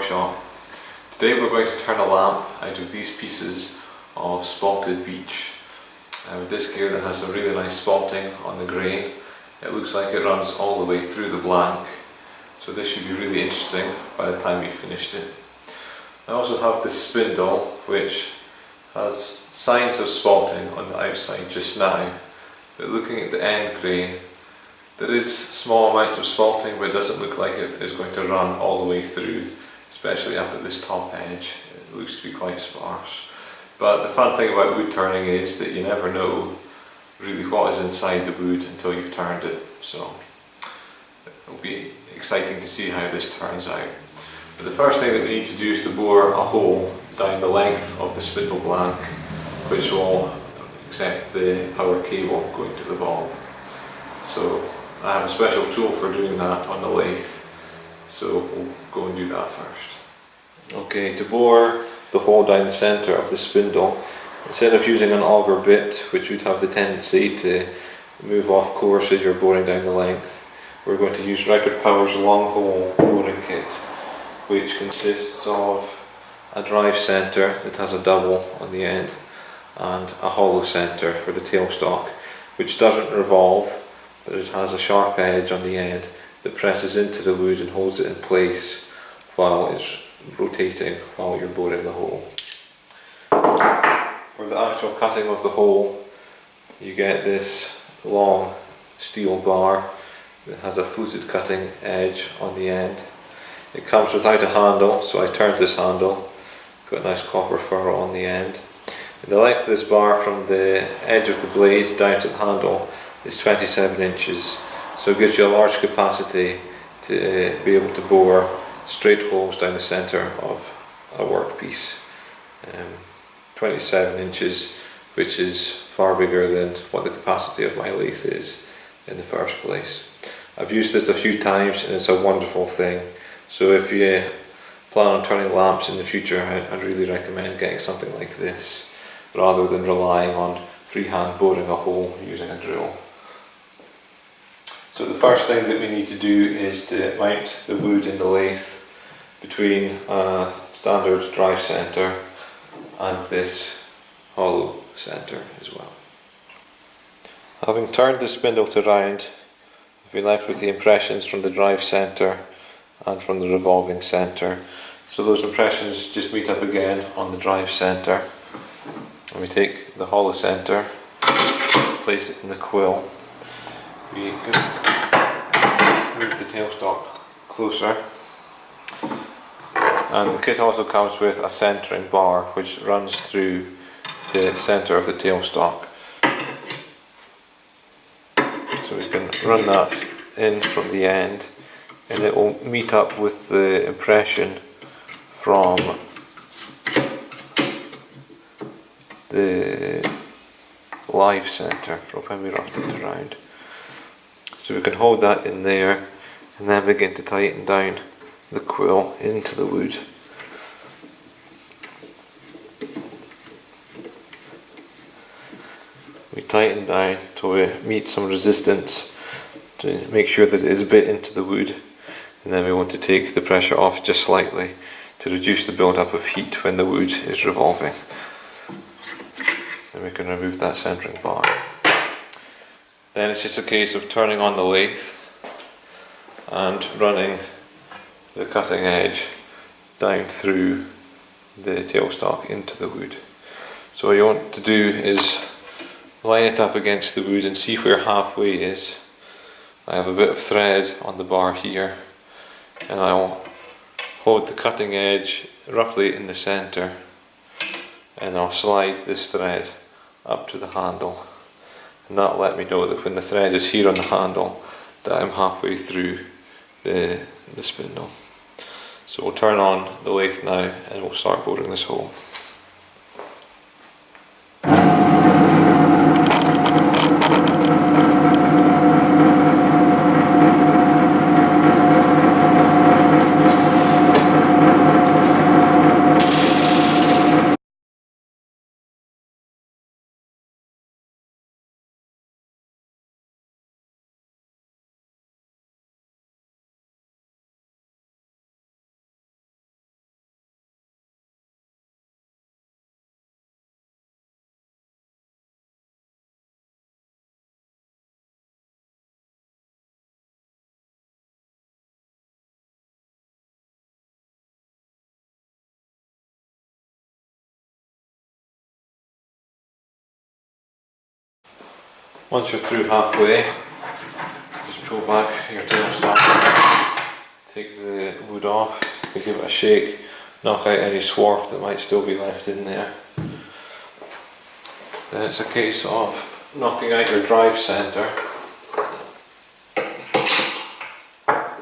workshop. Today we're going to turn a lamp out of these pieces of spalted beech. A disc here that has a really nice spalting on the grain. It looks like it runs all the way through the blank, so this should be really interesting by the time we've finished it. I also have this spindle which has signs of spalting on the outside just now, but looking at the end grain there is small amounts of spalting, but it doesn't look like it is going to run all the way through, especially up at this top edge. It looks to be quite sparse. But the fun thing about wood turning is that you never know really what is inside the wood until you've turned it, so it will be exciting to see how this turns out. But the first thing that we need to do is to bore a hole down the length of the spindle blank, which will accept the power cable going to the bulb. So I have a special tool for doing that on the lathe, so we'll go and do that first. Okay, to bore the hole down the centre of the spindle, instead of using an auger bit, which would have the tendency to move off course as you're boring down the length, we're going to use Record Power's long hole boring kit, which consists of a drive centre that has a double on the end and a hollow centre for the tailstock, which doesn't revolve, but it has a sharp edge on the end that presses into the wood and holds it in place while it's rotating while you're boring the hole. For the actual cutting of the hole, you get this long steel bar that has a fluted cutting edge on the end. It comes without a handle, so I turned this handle, got a nice copper furrow on the end. And the length of this bar from the edge of the blade down to the handle is 27 inches, so it gives you a large capacity to be able to bore straight holes down the centre of a workpiece. 27 inches, which is far bigger than what the capacity of my lathe is in the first place. I've used this a few times and it's a wonderful thing, so if you plan on turning lamps in the future, I'd really recommend getting something like this rather than relying on freehand boring a hole using a drill. So the first thing that we need to do is to mount the wood in the lathe between a standard drive centre and this hollow centre as well. Having turned the spindle to round, I've been left with the impressions from the drive centre and from the revolving centre. So those impressions just meet up again on the drive centre, and we take the hollow centre, place it in the quill. We can move the tailstock closer, and the kit also comes with a centering bar which runs through the centre of the tailstock, so we can run that in from the end and it will meet up with the impression from the live centre from when we roughed it around. So we can hold that in there and then begin to tighten down the quill into the wood. We tighten down till we meet some resistance to make sure that it is bit into the wood, and then we want to take the pressure off just slightly to reduce the build-up of heat when the wood is revolving. Then we can remove that centering bar. Then it's just a case of turning on the lathe and running the cutting edge down through the tailstock into the wood. So what you want to do is line it up against the wood and see where halfway is. I have a bit of thread on the bar here, and I'll hold the cutting edge roughly in the centre, and I'll slide this thread up to the handle, and that'll let me know that when the thread is here on the handle that I'm halfway through the spindle. So we'll turn on the lathe now and we'll start boring this hole. Once you're through halfway, just pull back your tailstock, take the wood off, give it a shake, knock out any swarf that might still be left in there. Then it's a case of knocking out your drive centre,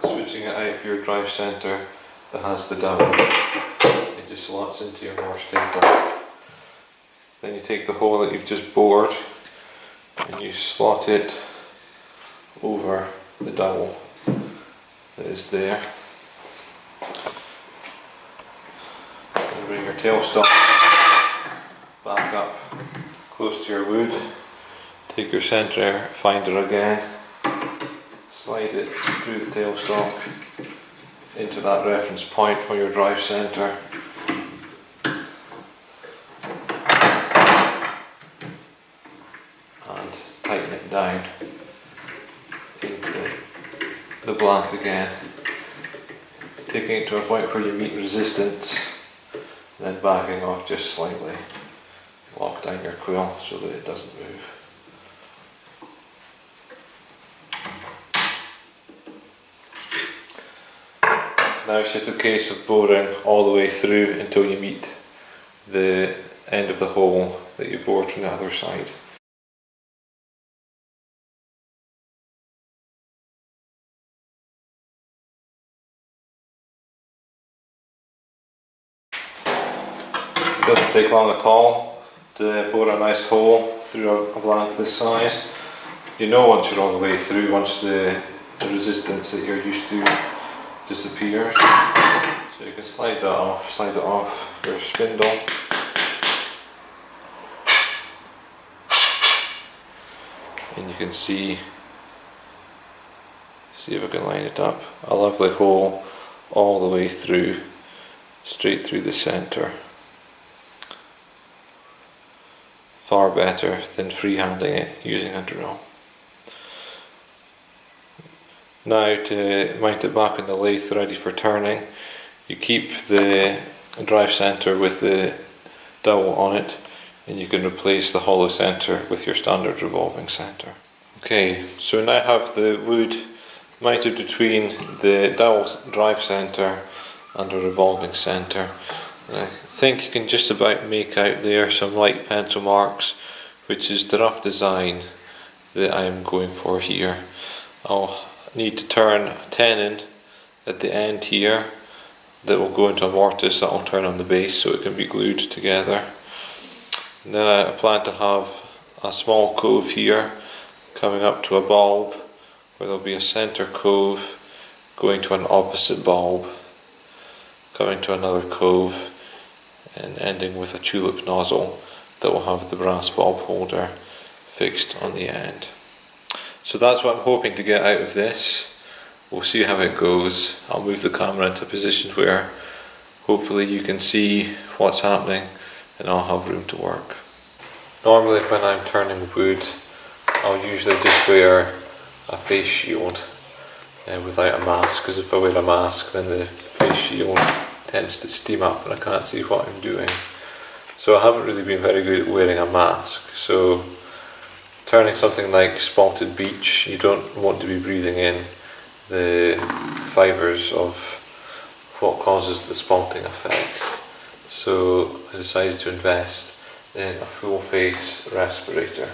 switching it out for your drive centre that has the dowel. It just slots into your Morse taper. Then you take the hole that you've just bored and you slot it over the dowel that is there. Then bring your tailstock back up close to your wood. Take your centre finder again, slide it through the tailstock into that reference point for your drive centre. And tighten it down into the blank again, taking it to a point where you meet resistance, then backing off just slightly. Lock down your quill so that it doesn't move. Now it's just a case of boring all the way through until you meet the end of the hole that you bored from the other side. It doesn't take long at all to bore a nice hole through a blank this size. You know once you're all the way through, once the resistance that you're used to disappears. So you can slide it off your spindle. And you can see if I can line it up, a lovely hole all the way through, straight through the centre. Far better than freehanding it using a drill. Now to mount it back on the lathe ready for turning, you keep the drive centre with the dowel on it, and you can replace the hollow centre with your standard revolving centre. Okay, so now I have the wood mounted between the dowel drive centre and a revolving centre. I think you can just about make out there some light pencil marks, which is the rough design that I'm going for here. I'll need to turn a tenon at the end here that will go into a mortise that will turn on the base so it can be glued together. And then I plan to have a small cove here coming up to a bulb, where there'll be a centre cove going to an opposite bulb, coming to another cove, and ending with a tulip nozzle that will have the brass bulb holder fixed on the end. So that's what I'm hoping to get out of this. We'll see how it goes. I'll move the camera into a position where hopefully you can see what's happening and I'll have room to work. Normally when I'm turning wood, I'll usually just wear a face shield without a mask, because if I wear a mask then the face shield tends to steam up and I can't see what I'm doing. So I haven't really been very good at wearing a mask. So turning something like Spalted Beech, you don't want to be breathing in the fibres of what causes the spalting effect. So I decided to invest in a full face respirator.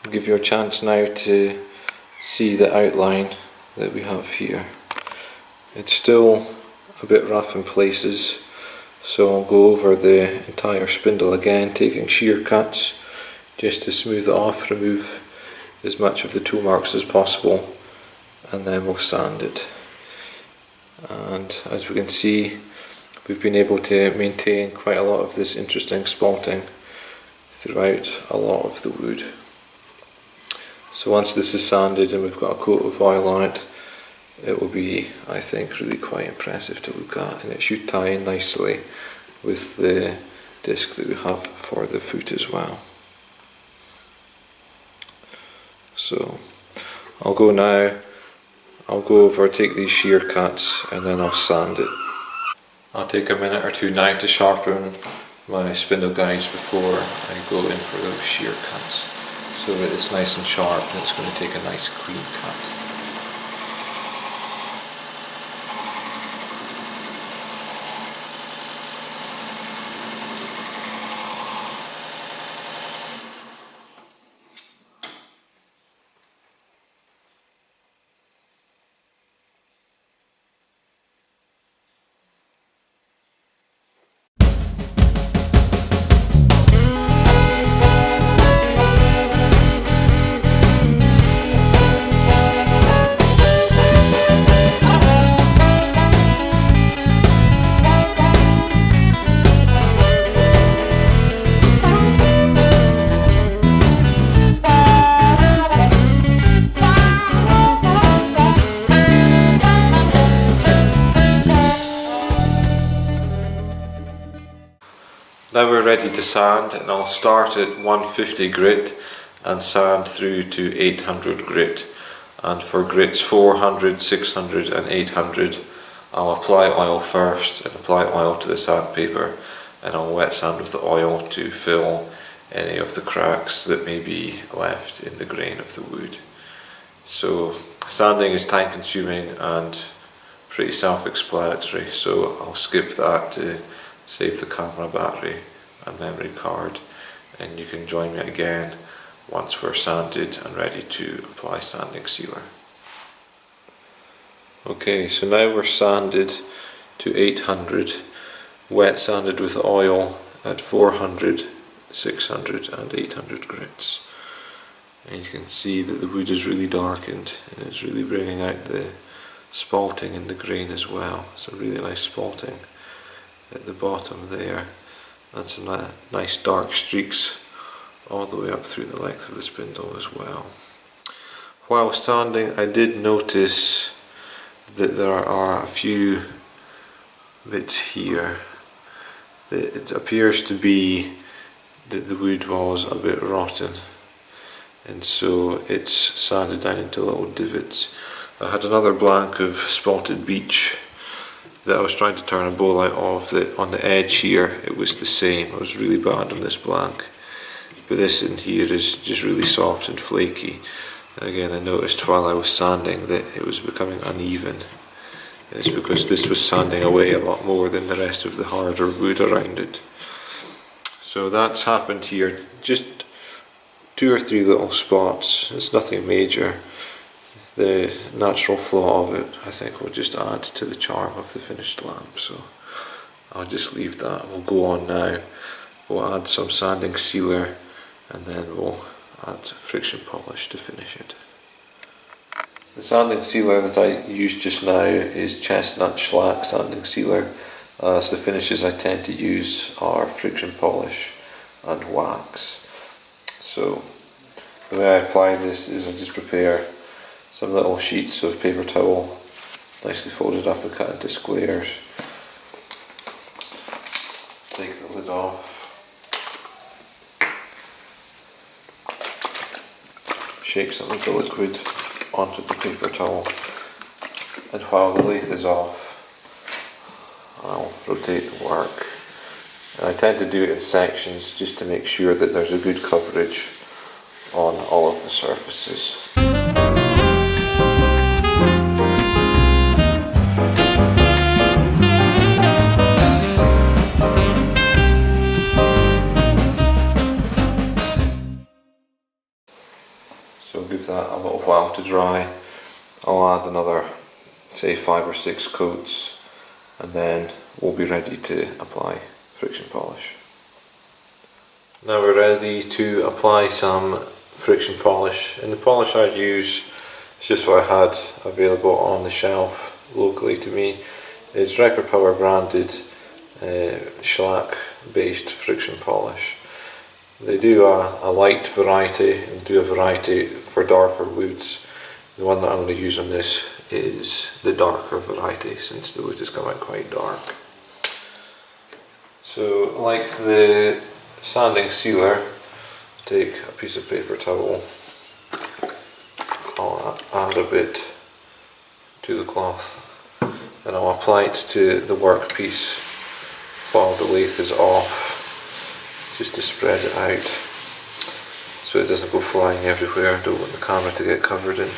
I'll give you a chance now to see the outline that we have here. It's still a bit rough in places, so I'll go over the entire spindle again, taking shear cuts just to smooth it off, remove as much of the tool marks as possible, and then we'll sand it. And as we can see, we've been able to maintain quite a lot of this interesting spalting throughout a lot of the wood. So once this is sanded and we've got a coat of oil on it, it will be, I think, really quite impressive to look at, and it should tie in nicely with the disc that we have for the foot as well. So I'll go now, I'll go over, take these shear cuts, and then I'll sand it. I'll take a minute or two now to sharpen my spindle guides before I go in for those shear cuts, so that it's nice and sharp and it's going to take a nice clean cut. Now we're ready to sand, and I'll start at 150 grit and sand through to 800 grit. And for grits 400, 600 and 800, I'll apply oil first and apply oil to the sandpaper, and I'll wet sand with the oil to fill any of the cracks that may be left in the grain of the wood. So sanding is time consuming and pretty self-explanatory, so I'll skip that to save the camera battery and memory card, and you can join me again once we're sanded and ready to apply sanding sealer. Okay, so now we're sanded to 800, wet sanded with oil at 400, 600 and 800 grits. And you can see that the wood is really darkened and it's really bringing out the spalting in the grain as well. So really nice spalting at the bottom there, and some nice dark streaks all the way up through the length of the spindle as well. While sanding, I did notice that there are a few bits here that it appears to be that the wood was a bit rotten, and so it's sanded down into little divots. I had another blank of Spalted Beech that I was trying to turn a bowl out of, that on the edge here it was the same. I was really bad on this blank, but this in here is just really soft and flaky. And again, I noticed while I was sanding that it was becoming uneven, and it's because this was sanding away a lot more than the rest of the harder wood around it. So that's happened here, just 2 or 3 little spots. It's nothing major. The natural flaw of it, I think, will just add to the charm of the finished lamp, so I'll just leave that. We'll go on now, we'll add some sanding sealer, and then we'll add friction polish to finish it. The sanding sealer that I used just now is chestnut shellac sanding sealer, as the finishes I tend to use are friction polish and wax. So the way I apply this is I just prepare some little sheets of paper towel, nicely folded up and cut into squares. Take the lid off. Shake some of the liquid onto the paper towel, and while the lathe is off, I'll rotate the work. And I tend to do it in sections just to make sure that there's a good coverage on all of the surfaces. little while to dry. I'll add another, say, 5 or 6 coats, and then we'll be ready to apply friction polish. Now we're ready to apply some friction polish, and the polish I use is just what I had available on the shelf locally to me. It's Record Power branded shellac based friction polish. They do a light variety and do a variety for darker woods. The one that I'm going to use on this is the darker variety, since the wood has come out quite dark. So, like the sanding sealer, take a piece of paper towel, I'll add a bit to the cloth, and I'll apply it to the workpiece while the lathe is off, just to spread it out so it doesn't go flying everywhere. I don't want the camera to get covered in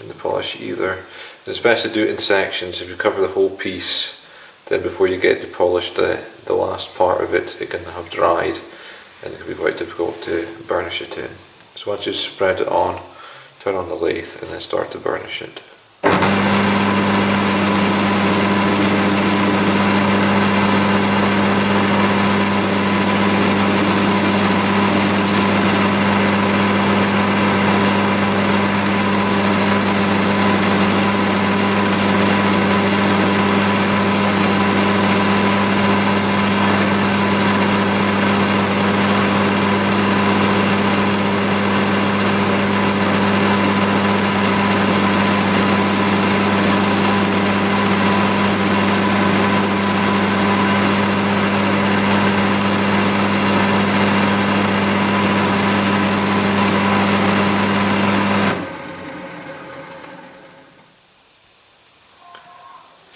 the polish either. And it's best to do it in sections. If you cover the whole piece, then before you get to polish the last part of it, it can have dried and it can be quite difficult to burnish it in. So once you spread it on, turn on the lathe and then start to burnish it.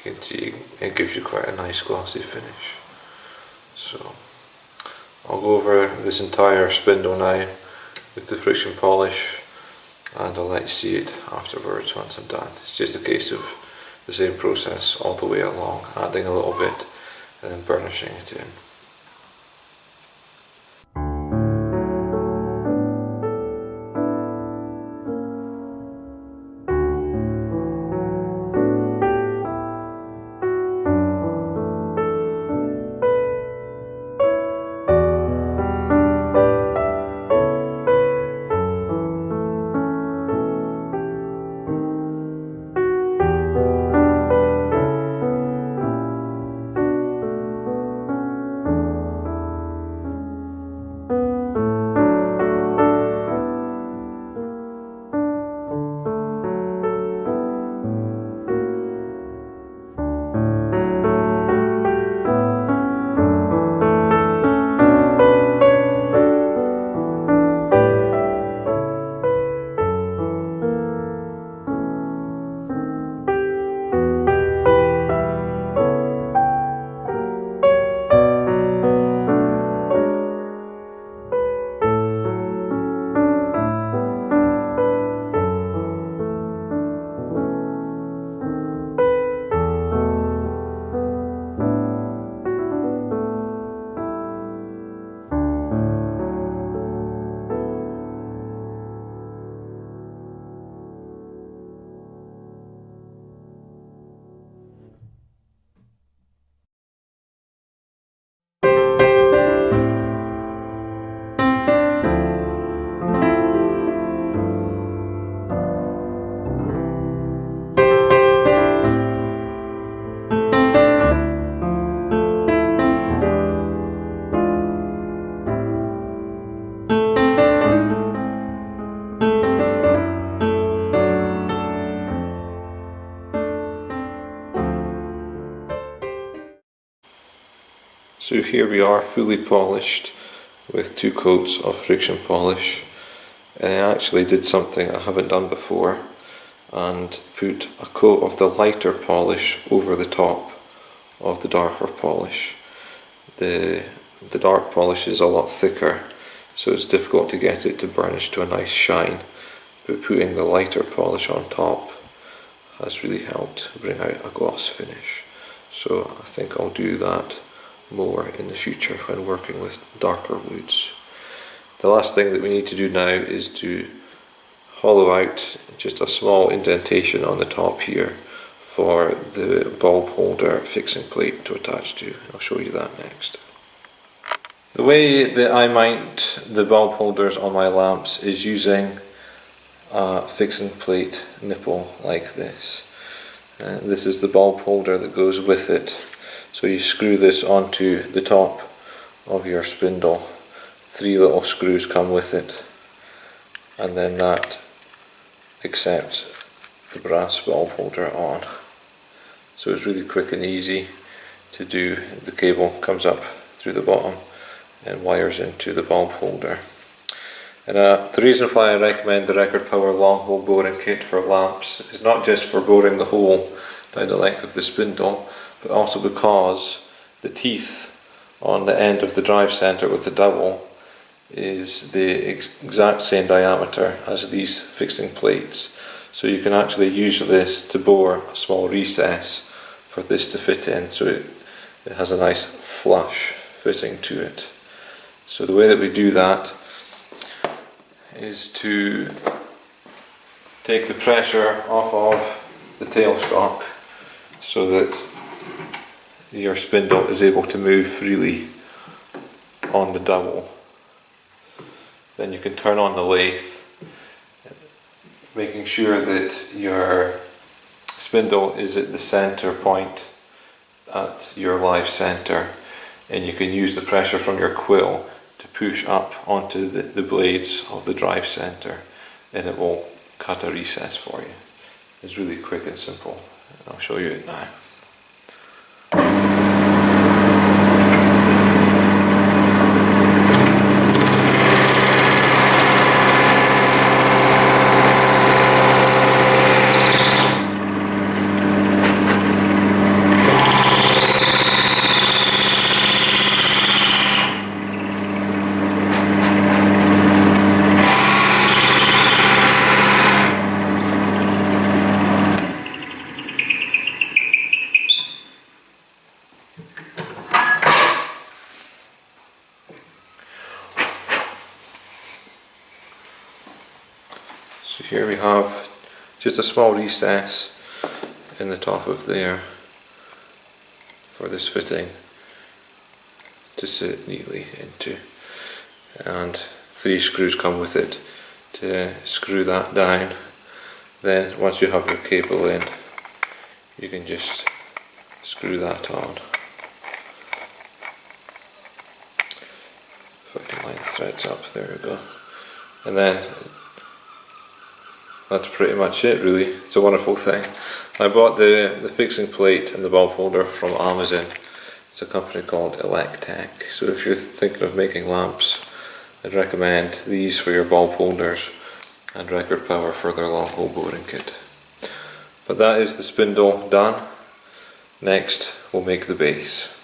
You can see it gives you quite a nice glossy finish. So I'll go over this entire spindle now with the friction polish, and I'll let you see it afterwards once I'm done. It's just a case of the same process all the way along, adding a little bit and then burnishing it in. So here we are, fully polished with 2 coats of friction polish, and I actually did something I haven't done before and put a coat of the lighter polish over the top of the darker polish. The dark polish is a lot thicker, so it's difficult to get it to burnish to a nice shine, but putting the lighter polish on top has really helped bring out a gloss finish. So I think I'll do that more in the future when working with darker woods. The last thing that we need to do now is to hollow out just a small indentation on the top here for the bulb holder fixing plate to attach to. I'll show you that next. The way that I mount the bulb holders on my lamps is using a fixing plate nipple like this. And this is the bulb holder that goes with it. So you screw this onto the top of your spindle. 3 little screws come with it, and then that accepts the brass bulb holder on. So it's really quick and easy to do. The cable comes up through the bottom and wires into the bulb holder. And the reason why I recommend the Record Power long hole boring kit for lamps is not just for boring the hole down the length of the spindle, but also because the teeth on the end of the drive centre with the dowel is the exact same diameter as these fixing plates. So you can actually use this to bore a small recess for this to fit in, so it has a nice flush fitting to it. So the way that we do that is to take the pressure off of the tailstock so that your spindle is able to move freely on the dowel. Then you can turn on the lathe, making sure that your spindle is at the center point at your live center, and you can use the pressure from your quill to push up onto the blades of the drive center, and it will cut a recess for you. It's really quick and simple. I'll show you it now. So here we have just a small recess in the top of there for this fitting to sit neatly into, and 3 screws come with it to screw that down. Then once you have your cable in, you can just screw that on. If I can line the threads up, there we go. And then that's pretty much it really. It's a wonderful thing. I bought the fixing plate and the bulb holder from Amazon. It's a company called Lathe. So if you're thinking of making lamps, I'd recommend these for your bulb holders and Record Power for their long hole boring kit. But that is the spindle done. Next we'll make the base.